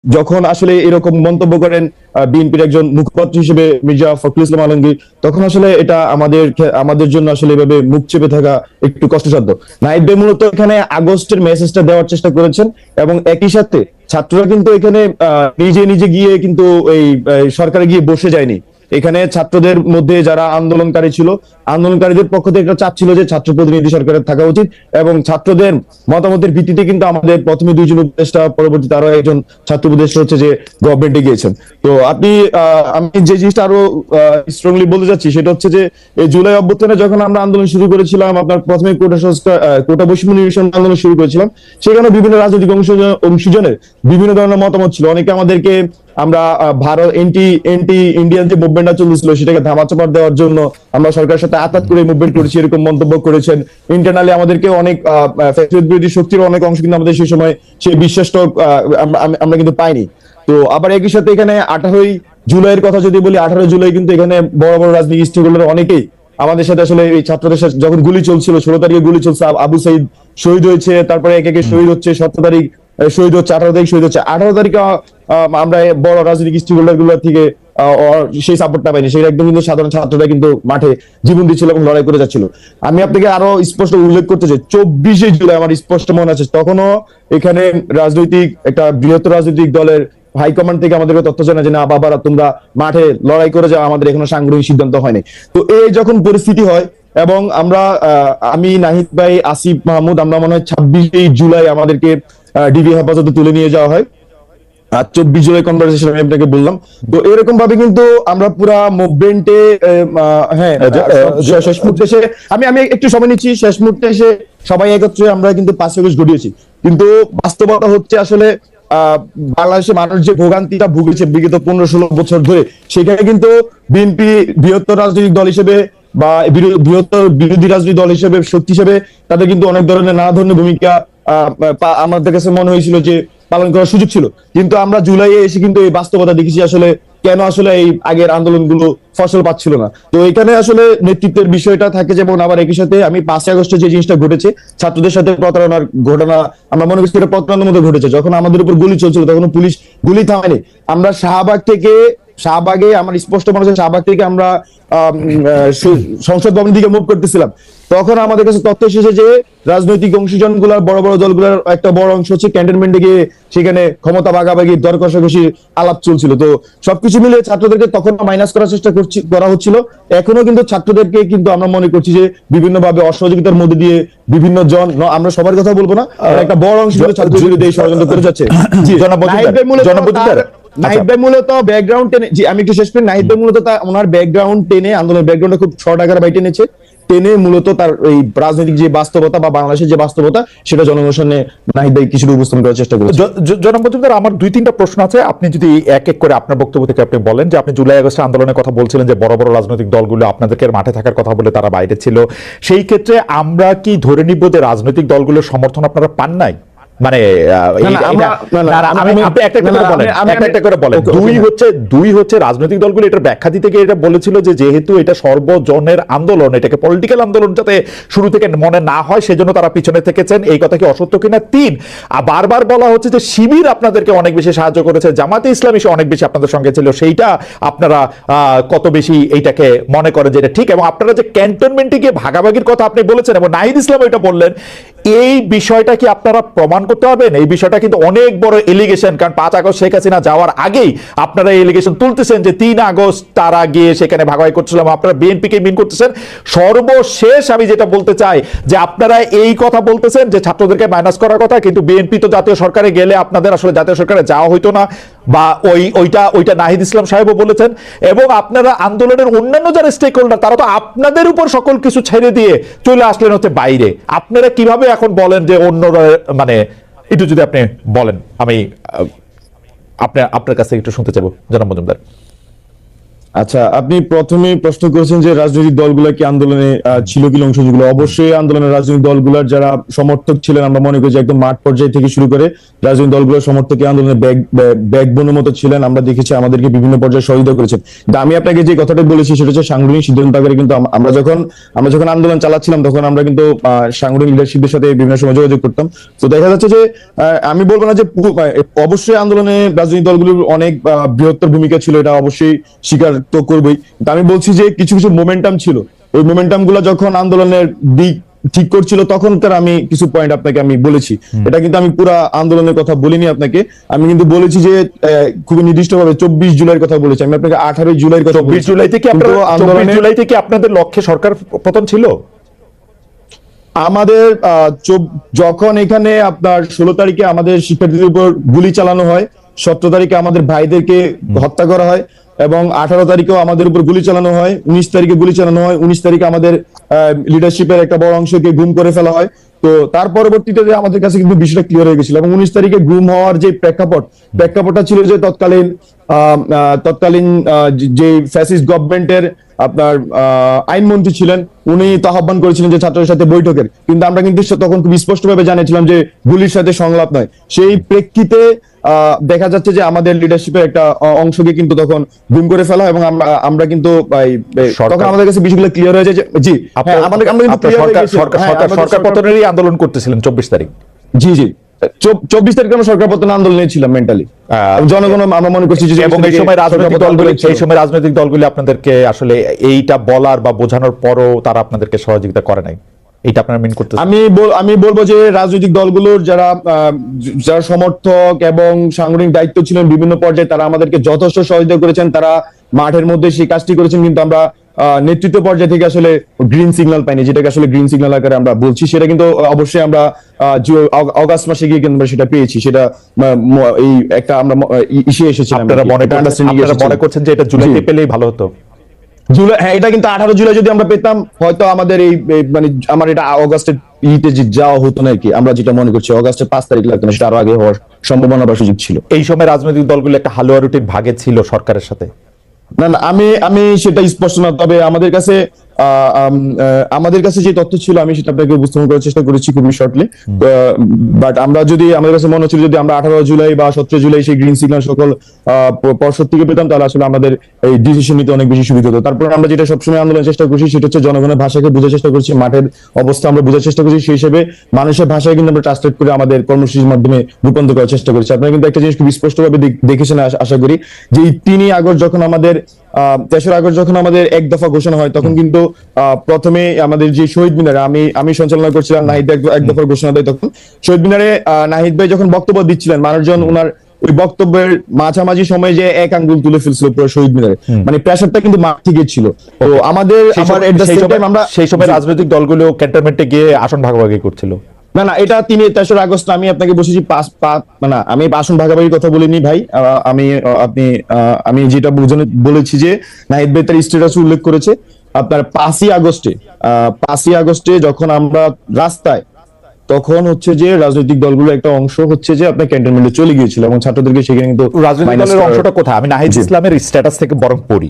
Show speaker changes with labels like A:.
A: যখন আসলে এরকম মন্তব্য করেন বিএনপির একজন মুখপাত্র হিসেবে মির্জা ফখরুল ইসলাম আলমগীর, তখন আসলে এটা আমাদের জন্য আসলে এভাবে মুখ চেপে থাকা একটু কষ্টসাধ্য। নাহিদ ভাই মূলত এখানে আগস্টের মেসেজটা দেওয়ার চেষ্টা করেছেন, এবং একই সাথে ছাত্ররা কিন্তু এখানে নিজে নিজে গিয়ে কিন্তু এই সরকারে গিয়ে বসে যায়নি। এখানে ছাত্রদের মধ্যে যারা আন্দোলনকারী ছিল, আন্দোলনকারীদের পক্ষ থেকে একটা চাপ ছিল যে ছাত্র প্রতিনিধি সরকারের থাকা উচিত, এবং ছাত্রদের মতামতের ভিত্তিতে কিন্তু আমাদের প্রথমে দুইজন উপদেষ্টা, পরবর্তীতে আরো একজন ছাত্র উপদেষ্টা হচ্ছে যে গভর্নমেন্টে গিয়েছেন। তো আমি যে জিনিসটা আরো স্ট্রংলি বলতে চাচ্ছি সেটা হচ্ছে যে এই জুলাই অভ্যুত্থানে যখন আমরা আন্দোলন শুরু করেছিলাম, আপনার প্রথমে কোটা সংস্কার, কোটা বৈষম্য নিরসন আন্দোলন শুরু করেছিলাম, সেখানে বিভিন্ন রাজনৈতিক অংশজনের বিভিন্ন ধরনের মতামত ছিল। অনেকে আমাদেরকে আমরা ভারত এন্টি ইন্ডিয়ান যে মুভমেন্টটা চলছিল সেটাকে ধামাচাপা দেওয়ার জন্য আমরা সরকারের সাথে আঘাত করে মুভমেন্ট করেছি, এরকম মন্তব্য করেছেন। ইন্টারনালি আমাদেরকে অনেক ফ্যাসিলিটি বিরোধী শক্তির অনেক অংশ কিন্তু আমাদের সেই সময় সেই বিশ্বাসটা আমরা কিন্তু পাইনি। তো আবার একই সাথে এখানে 18 জুলাইয়ের কথা যদি বলি, 18 জুলাই কিন্তু এখানে বড় বড় রাজনৈতিক স্টেক হোল্ডার অনেকেই আমাদের সাথে আসলে এই ছাত্রদের সাথে যখন গুলি চলছিল, 16 তারিখে গুলি চলছে, আবু সাইদ শহীদ হয়েছে, তারপরে একে একে শহীদ হচ্ছে, 17 তারিখ শহীদ হচ্ছে, 18 তারিখ শহীদ হচ্ছে। 18 তারিখে আমরা বড় রাজনৈতিক স্টেক হোল্ডার গুলোর থেকে সেই সাপোর্টটা পাইনি, সেটা একদম কিন্তু সাধারণ ছাত্ররা কিন্তু মাঠে জীবন দিচ্ছিল এবং লড়াই করে যাচ্ছিল। আমি আপনাকে আরো স্পষ্ট উল্লেখ করতে চাই, 24 জুলাই আমার স্পষ্ট মনে আছে, তখনও এখানে একটা বৃহত্তর রাজনৈতিক দলের হাইকমান্ড থেকে আমাদেরকে তথ্য জানায় যে না বাবারা, তোমরা মাঠে লড়াই করে যাও, আমাদের এখনো সাংগঠনিক সিদ্ধান্ত হয়নি। তো এই যখন পরিস্থিতি হয়, এবং আমি, নাহিদ ভাই, আসিফ মাহমুদ, আমরা মনে হয় 26 জুলাই আমাদেরকে ডিবি হেফাজতে তুলে নিয়ে যাওয়া হয়। আর 24 জুলাই কনভারসেশন আমি আপনাকে বললাম। তো এরকম ভাবে কিন্তু আমরা পুরা মুভমেন্টে, হ্যাঁ, শেষ মুহূর্তে এসে আমি একটু সময় নিচ্ছি, শেষ মুহূর্তে এসে সবাই একত্রে আমরা কিন্তু 5 আগস্ট ঘটিয়েছি। কিন্তু বাস্তবতা হচ্ছে আসলে বাংলাদেশের মানুষ যে ভোগান্তিটা ভুগেছে বিগত 15-16 বছর ধরে, সেখানে কিন্তু বিএনপি বৃহত্তর রাজনৈতিক দল হিসেবে বা বৃহত্তর বিরোধী রাজনৈতিক দল হিসেবে, শক্তি হিসেবে তাদের কিন্তু অনেক ধরনের নানা ধরনের ভূমিকা আমাদের কাছে মনে হয়েছিল যে পালন করার সুযোগ ছিল। কিন্তু আমরা জুলাইয়ে এসে কিন্তু এই বাস্তবতা দেখেছি আসলে কেন আসলে এই আগের আন্দোলনগুলো ফসল পাচ্ছিল না। তো এখানে আসলে নেতৃত্বের বিষয়টা থাকে। যেমন আবার একই সাথে আমি 5 আগস্টে যে জিনিসটা ঘটেছে, ছাত্রদের সাথে প্রতারণার ঘটনা, আমরা মনে করছি এটা প্রতারণার মধ্যে ঘটেছে। যখন আমাদের উপর গুলি চলছিল তখন পুলিশ গুলি থামায়নি। আমরা শাহবাগে আমার স্পষ্ট মনে হচ্ছে, শাহবাগ থেকে আমরা সংসদ ভবনের দিকে মুভ করতেছিলাম, তখন আমাদের কাছে তথ্য এসেছে যে রাজনৈতিক অংশীজন গুলার, বড় বড় দলগুলোর একটা বড় অংশ হচ্ছে ক্যান্টনমেন্টে গিয়ে সেখানে ক্ষমতা ভাগাভাগি, দর কষাকষি আলাপ চলছিল। তো সবকিছু মিলে ছাত্রদেরকে তখন মাইনাস করার চেষ্টা করা হচ্ছিল। এখনো কিন্তু ছাত্রদেরকে কিন্তু আমরা মনে করছি যে বিভিন্ন ভাবে অসহযোগিতার মধ্যে দিয়ে বিভিন্ন আমরা সবার কথা বলবো না, একটা বড় অংশ ছাত্র বিরোধী ষড়যন্ত্র করে যাচ্ছে। নাহিদ ভাই মূলত ব্যাকগ্রাউন্ড টেনে, আমি একটু শেষ করি। নাহিদ ভাই মূলত ওনার ব্যাকগ্রাউন্ড টেনে, আন্দোলনের ব্যাকগ্রাউন্ডে খুব শর্ট আকারে বাই টেনেছে, টেনে মূলত তার এই রাজনৈতিক যে বাস্তবতা বা বাংলাদেশের যে বাস্তবতা সেটা জনগণের সামনে নাহিদ ভাই কিছুটা উপস্থাপন করার চেষ্টা করেছে।
B: জনাব মজুমদার, আমার 2-3টা প্রশ্ন আছে, আপনি যদি এক এক করে আপনার বক্তব্য থেকে আপনি বলেন। যে আপনি জুলাই আগস্ট আন্দোলনের কথা বলছিলেন যে বড় বড় রাজনৈতিক দলগুলো আপনাদেরকে মাঠে থাকার কথা বলে তারা বাইরে ছিল, সেই ক্ষেত্রে আমরা কি ধরে নিব যে রাজনৈতিক দলগুলোর সমর্থন আপনারা পান নাই? মানে দুই হচ্ছে রাজনৈতিক দলগুলো এটার ব্যাখ্যা দিতে গিয়ে এটা বলেছিল যে যেহেতু এটা সর্বজনের আন্দোলন, এটাকে পলিটিক্যাল আন্দোলন যাতে শুরু থেকে মনে না হয় সেজন্য তারা পিছনে থেকেছেন। এই কথা কি অসত্য কিনা? 3, বারবার বলা হচ্ছে যে শিবির আপনাদেরকে অনেক বেশি সাহায্য করেছে, জামাতে ইসলামী অনেক বেশি আপনাদের সঙ্গে ছিল, সেইটা আপনারা কত বেশি এইটাকে মনে করেন যে এটা ঠিক? এবং আপনারা যে ক্যান্টনমেন্টে গিয়ে ভাগাভাগির কথা আপনি বলেছেন এবং নাহিদ ইসলাম এটা বললেন, এই বিষয়টা কি আপনারা প্রমাণ করতে পারবেন? এই বিষয়টা কিন্তু অনেক বড় এলিগেশন, কারণ 5 আগস্ট শেখ হাসিনা যাওয়ার আগেই আপনারা এলিগেশন তুলতেছেন যে 3 আগস্ট তারা গিয়ে সেখানে ভাগাভাগি করছিলাম, আপনারা বিএনপিকে মিন করতেছেন। সর্বশেষ আমি যেটা বলতে চাই যে আপনারা এই কথা বলতেছেন যে ছাত্রদেরকে মাইনাস করার কথা, কিন্তু বিএনপি তো জাতীয় সরকারে গেলে আপনাদের আসলে জাতীয় সরকারে যাওয়া হইতো না, বা ওইটা নাহিদ ইসলাম সাহেবও বলেছেন। এবং আপনারা আন্দোলনের অন্যান্য যারা স্টেক হোল্ডার তারা তো আপনাদের উপর সকল কিছু ছেড়ে দিয়ে চলে আসলেন হচ্ছে বাইরে। আপনারা কিভাবে এখন বলেন যে অন্যরা, মানে একটু যদি আপনি বলেন, আমি আপনার কাছে একটু শুনতে চাইবো জনাব মজুমদার।
A: আচ্ছা, আপনি প্রথমে প্রশ্ন করেছেন যে রাজনৈতিক দলগুলো কি আন্দোলনে ছিল কি অংশগুলো? অবশ্যই আন্দোলনের রাজনৈতিক দলগুলোর যারা সমর্থক ছিলেন, আমরা মনে করি যে একদম মাঠ পর্যায়ে থেকে শুরু করে রাজনৈতিক দলগুলোর সমর্থক এই আন্দোলনের ব্যাকবোনের মতো ছিলেন। আমরা দেখেছি আমাদেরকে বিভিন্ন পর্যায়ে সহযোগিতা করেছেন। কিন্তু আমি আপনাকে যে কথাটা বলেছি সেটা হচ্ছে সাংগঠনিক সিদ্ধান্ত আকারে, কিন্তু আমরা যখন আন্দোলন চালাচ্ছিলাম তখন আমরা কিন্তু সাংগঠনিক লিডারশিপের সাথে বিভিন্ন সময় যোগাযোগ করতাম। তো দেখা যাচ্ছে যে আমি বলবো না যে অবশ্যই আন্দোলনে রাজনৈতিক দলগুলোর অনেক বৃহত্তর ভূমিকা ছিল, এটা অবশ্যই স্বীকার তো করবোই। কিন্তু আমি বলছি যে কিছু কিছু মোমেন্টাম ছিল, ওই মোমেন্টাম গুলো যখন আন্দোলনের দিক ঠিক করছিল তখনকার আমি কিছু পয়েন্ট আপনাকে আমি বলেছি। এটা কিন্তু আমি পুরা আন্দোলনের কথা বলিনি আপনাকে, আমি কিন্তু বলেছি যে খুবই নির্দিষ্টভাবে 24 জুলাইয়ের কথা বলেছি। আমি আপনাকে 18 জুলাইয়ের কথা
B: 24 জুলাই থেকে
A: কিন্তু
B: 24 জুলাই থেকে আপনাদের লক্ষ্যে সরকার পতন ছিল?
A: আমাদের যখন এখানে আপনার 16 তারিখে আমাদের শিক্ষার্থীদের উপর গুলি চালানো হয়, 17 তারিখে আমাদের ভাইদেরকে হত্যা করা হয়, এবং 18 তারিখেও আমাদের উপর গুলি চালানো হয়, 19 তারিখে গুলি চালানো হয়, 19 তারিখে আমাদের লিডারশিপের একটা বড় অংশকে গুম করে ফেলা হয়। তো তার পরবর্তীতে যে আমাদের কাছে কিন্তু বিষয়টা ক্লিয়ার হয়ে গেছিল, এবং 19 তারিখে গুম হওয়ার যে প্রেক্ষাপটটা ছিল যে তৎকালীন যে ফ্যাসিস্ট গভর্নমেন্টের আপনার আইনমন্ত্রী ছিলেন, উনি তো আহ্বান করেছিলেন যে ছাত্রদের সাথে বৈঠকের, কিন্তু আমরা কিন্তু তখন খুব স্পষ্টভাবে জানিয়েছিলাম যে গুলির সাথে সংলাপ নয়। সেই প্রেক্ষিতে দেখা যাচ্ছে যে আমাদের লিডারশিপের একটা অংশকে কিন্তু তখন গুম করে ফেলা হয়, এবং আমরা কিন্তু তখন আমাদের কাছে বিষয়গুলো ক্লিয়ার হয়ে যায় যে জি হ্যাঁ, আমরা কিন্তু clear হয়ে গেছি। হ্যাঁ, আমাদের
B: সরকার পতনেরই আন্দোলন করতেছিলেন 24 তারিখ।
A: জি জি 24 তারিখে আমরা সরকার পতন আন্দোলনে ছিলাম মেন্টালি। জনগণ আমরা মনে করছি যে
B: এবং এই সময় রাজনৈতিক দলগুলি আপনাদেরকে আসলে এইটা বলার বা বোঝানোর পরও তারা আপনাদেরকে সহযোগিতা করে নাই, এটা আপনারা মিন করতেছেন?
A: আমি বলবো যে রাজনৈতিক দলগুলোর যারা সমর্থক এবং সাংগঠনিক দায়িত্ব ছিলেন বিভিন্ন পর্যায়ে, তারা আমাদেরকে যথেষ্ট সহযোগিতা করেছেন, তারা মাঠের মধ্যে সেই কাজটি করেছেন, কিন্তু আমরা নেতৃত্ব পর্যায়ে থেকে আসলে গ্রিন সিগন্যাল পাইনি, যেটাকে আসলে গ্রিন সিগন্যাল আকারে আমরা বলছি। সেটা কিন্তু অবশ্যই আমরা অগাস্ট মাসে গিয়ে কিন্তু সেটা পেয়েছি। সেটা এই একটা আমরা ইসে এসেছিলাম।
B: আপনারা মনে করছেন যে এটা জুলাইতে পেলেই ভালো হতো?
A: জুলাই, হ্যাঁ, এটা কিন্তু 18 জুলাই যদি আমরা পেতাম হয়তো আমাদের মানে আমার এটা অগাস্টের যাওয়া হতো না আর কি। আমরা যেটা মনে করছি অগাস্টের 5 তারিখ লাগতো না, সেটা আরো আগে হওয়ার সম্ভাবনা বা সুযোগ ছিল।
B: এই সময় রাজনৈতিক দলগুলো একটা হালুয়া রুটির ভাগে ছিল সরকারের সাথে।
A: না না, আমি সেটা স্পষ্ট না, তবে আমাদের কাছে যে তথ্য ছিল আমি সেটা আপনাকে উপস্থাপন করার চেষ্টা করেছি খুবই শর্টলি। বাট আমাদের কাছে মনে হচ্ছিল যদি আমরা 18 জুলাই বা 17 জুলাই সেই গ্রিন সিগন্যাল সকল পর্ষদ থেকে পেতাম, তাহলে আসলে আমাদের এই ডিসিশন নিতে অনেক বেশি সুবিধা হতো। তারপর আমরা যেটা সবসময় আন্দোলনের চেষ্টা করছি সেটা হচ্ছে জনগণের ভাষাকে বোঝার চেষ্টা করছি, মাঠের অবস্থা আমরা বোঝার চেষ্টা করছি, সেই হিসেবে মানুষের ভাষায় কিন্তু আমরা ট্রান্সলেট করে আমাদের কর্মসূচির মাধ্যমে রূপান্তর করার চেষ্টা করছি। আপনারা কিন্তু একটা জিনিস খুব স্পষ্টভাবে দেখেছেন আশা করি, যে 3 আগস্ট যখন আমাদের 3 আগস্ট যখন আমাদের এক দফা ঘোষণা হয়, তখন কিন্তু প্রথমে আমাদের যে শহীদ মিনারে আমি সঞ্চালনা করছিলাম, নাহিদ এক দফার ঘোষণা দেয়। তখন শহীদ মিনারে নাহিদ ভাই যখন বক্তব্য দিচ্ছিলেন, মানুষজন ওনার ওই বক্তব্যের মাঝামাঝি সময় যে এক আঙ্গুল তুলে ফেলছিল পুরো শহীদ মিনারে, মানে প্রেসারটা কিন্তু মাঠ থেকে ছিল। তো
B: সেই সময় রাজনৈতিক দলগুলো ক্যান্টনমেন্টে গিয়ে আসন ভাগাভাগি করছিল।
A: না, এটা 3 আগস্ট আমি আপনাকে বসেছি না, আমি আসন ভাগাভাগির কথা বলিনি ভাই। আমি যেটা বলেছি যে নাহিদ ভাই তার স্ট্যাটাস উল্লেখ করেছে আপনার 5ই আগস্টে যখন আমরা রাস্তায়, তখন হচ্ছে যে রাজনৈতিক দলগুলো একটা অংশ হচ্ছে যে আপনার ক্যান্টনমেন্টে চলে গিয়েছিল, এবং ছাত্রদেরকে সেখানে কিন্তু
B: রাজনৈতিক দলের অংশটা কোথায়? আমি নাহিদ ইসলামের স্ট্যাটাস থেকে বরং পড়ি।